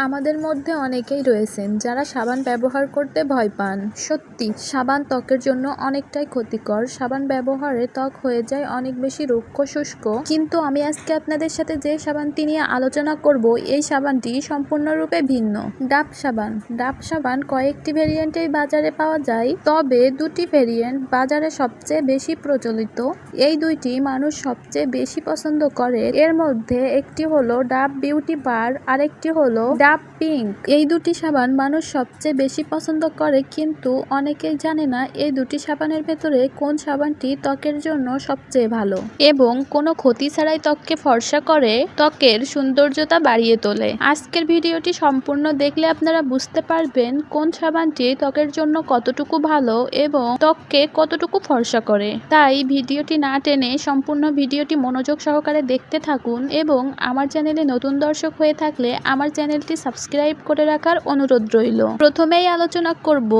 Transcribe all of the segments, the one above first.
আমাদের মধ্যে অনেকেই রয়েছেন যারা সাবান ব্যবহার করতে ভয় পান। সত্যি সাবান ত্বকের জন্য অনেকটাই ক্ষতিকর। সাবান ব্যবহারে ত্বক হয়ে যায় অনেক বেশি রুক্ষ শুষ্ক। কিন্তু আমি আজকে আপনাদের সাথে যে সাবানটি নিয়ে আলোচনা করব, এই সাবানটি সম্পূর্ণরূপে ভিন্ন। ডাভ সাবান। ডাভ সাবান কয়েকটি ভেরিয়েন্টেই বাজারে পাওয়া যায়, তবে দুটি ভেরিয়েন্ট বাজারে সবচেয়ে বেশি প্রচলিত। এই দুইটি মানুষ সবচেয়ে বেশি পছন্দ করে। এর মধ্যে একটি হলো ডাভ বিউটি বার, আরেকটি হলো ডাভ পিঙ্ক। এই দুটি সাবান মানুষ সবচেয়ে বেশি পছন্দ করে, কিন্তু অনেকেই জানে না এই দুটি সাবানের ভেতরে কোন সাবানটি ত্বকের জন্য সবচেয়ে ভালো এবং কোনো ক্ষতি ছাড়াই ত্বককে ফর্সা করে, ত্বকের সৌন্দর্যতা বাড়িয়ে তোলে। আজকের ভিডিওটি সম্পূর্ণ দেখলে আপনারা বুঝতে পারবেন কোন সাবানটি ত্বকের জন্য কতটুকু ভালো এবং ত্বককে কতটুকু ফর্সা করে। তাই ভিডিওটি না টেনে সম্পূর্ণ ভিডিওটি মনোযোগ সহকারে দেখতে থাকুন এবং আমার চ্যানেলে নতুন দর্শক হয়ে থাকলে আমার চ্যানেলটি সাবস্ক্রাইব করে রাখার অনুরোধ রইল। প্রথমেই আলোচনা করব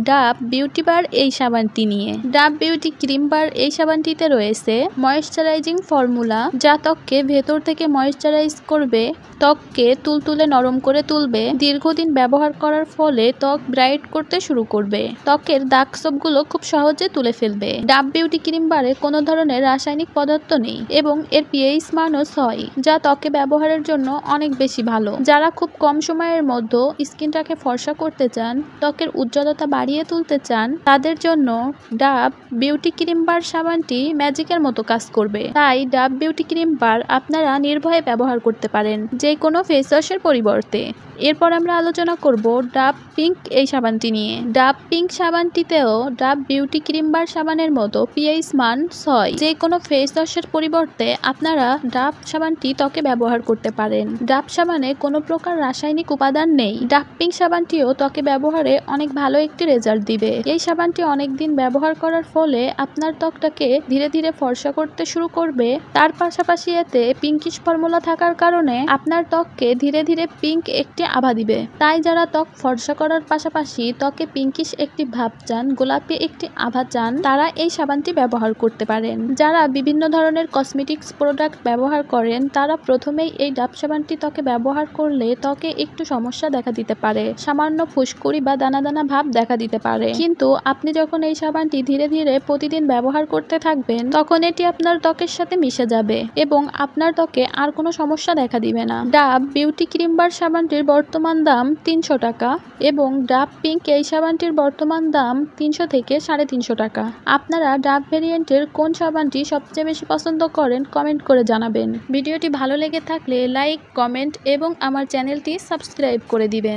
ডাভ বিউটি বার এই সাবানটি নিয়ে। ডাভ বিউটি ক্রিম বার এই সাবানটিতে রয়েছে ময়েশ্চারাইজিং ফর্মুলা, যা ত্বককে ভেতর থেকে ময়েশ্চারাইজ করবে, ত্বককে তুলতুলে নরম করে তুলবে। দীর্ঘদিন ব্যবহার করার ফলে ত্বক ব্রাইট করতে শুরু করবে, ত্বকের দাগ ছোপগুলো খুব সহজে তুলে ফেলবে। ডাভ বিউটি ক্রিম বারে কোনো ধরনের রাসায়নিক পদার্থ নেই এবং এর পিএইচ মানও 6, যা ত্বকে ব্যবহারের জন্য অনেক বেশি ভালো। যারা খুব কম সময়ের মধ্যে স্কিনটাকে ফর্সা করতে চান, ত্বকের উজ্জ্বলতা বাড়িয়ে তুলতে চান, তাদের জন্য ডাভ বিউটি ক্রিম বার সাবানটি ম্যাজিকের মতো কাজ করবে। তাই ডাভ বিউটি ক্রিম বার আপনারা নির্ভয়ে ব্যবহার করতে পারেন, যে কোনো ফেস ওয়াশের পরিবর্তে। এরপর আমরা আলোচনা করব ডাভ পিঙ্ক এই সাবানটি নিয়ে। ডাভ পিঙ্ক সাবানটিতেও ডাভ বিউটি ক্রিম বার সাবানের মতো পিএইচ মান 6। যে কোনো ফেস ওয়াশের পরিবর্তে আপনারা ডাভ সাবানটি ত্বকে ব্যবহার করতে পারেন। ডাভ সাবানে কোনো প্রকার রাসায়নিক উপাদান নেই। ডাভ পিঙ্ক সাবানটিও ত্বকে ব্যবহারে অনেক ভালো একটি রেজাল্ট দিবে। এই সাবানটি অনেক দিন ব্যবহার করার ফলে আপনার ত্বকটাকে ধীরে ধীরে ফর্সা করতে শুরু করবে। তার পাশাপাশি এতে পিঙ্কিশ ফর্মুলা থাকার কারণে আপনার ত্বককে ধীরে ধীরে পিঙ্ক একটি আভা দিবে। তাই যারা ত্বক ফর্সা করার পাশাপাশি ত্বকে পিঙ্কিশ একটি ভাব চান, গোলাপি একটি আভা চান, তারা এই সাবানটি ব্যবহার করতে পারেন। যারা বিভিন্ন ধরনের কসমেটিক্স প্রোডাক্ট ব্যবহার করেন, তারা প্রথমেই এই ডাভ সাবানটি ত্বকে ব্যবহার করলে ত্বকে একটু সমস্যা দেখা দিতে পারে, সামান্য ফুসকুড়ি বা দানা দানা ভাব দেখা দিতে পারে। কিন্তু আপনি যখন এই সাবানটি ধীরে ধীরে প্রতিদিন ব্যবহার করতে থাকবেন, তখন এটি আপনার ত্বকের সাথে মিশে যাবে এবং আপনার ত্বকে আর কোনো সমস্যা দেখা দিবে না। ডাভ বিউটি ক্রিম বার সাবানটির বর্তমান দাম 300 টাকা এবং ডাভ পিঙ্ক এই সাবানটির বর্তমান দাম 300 থেকে 350 টাকা। আপনারা ডাভ ভেরিয়েন্টের কোন সাবানটি সবচেয়ে বেশি পছন্দ করেন কমেন্ট করে জানাবেন। ভিডিওটি ভালো লেগে থাকলে লাইক, কমেন্ট এবং আমার চ্যানেলটি সাবস্ক্রাইব করে দিবেন।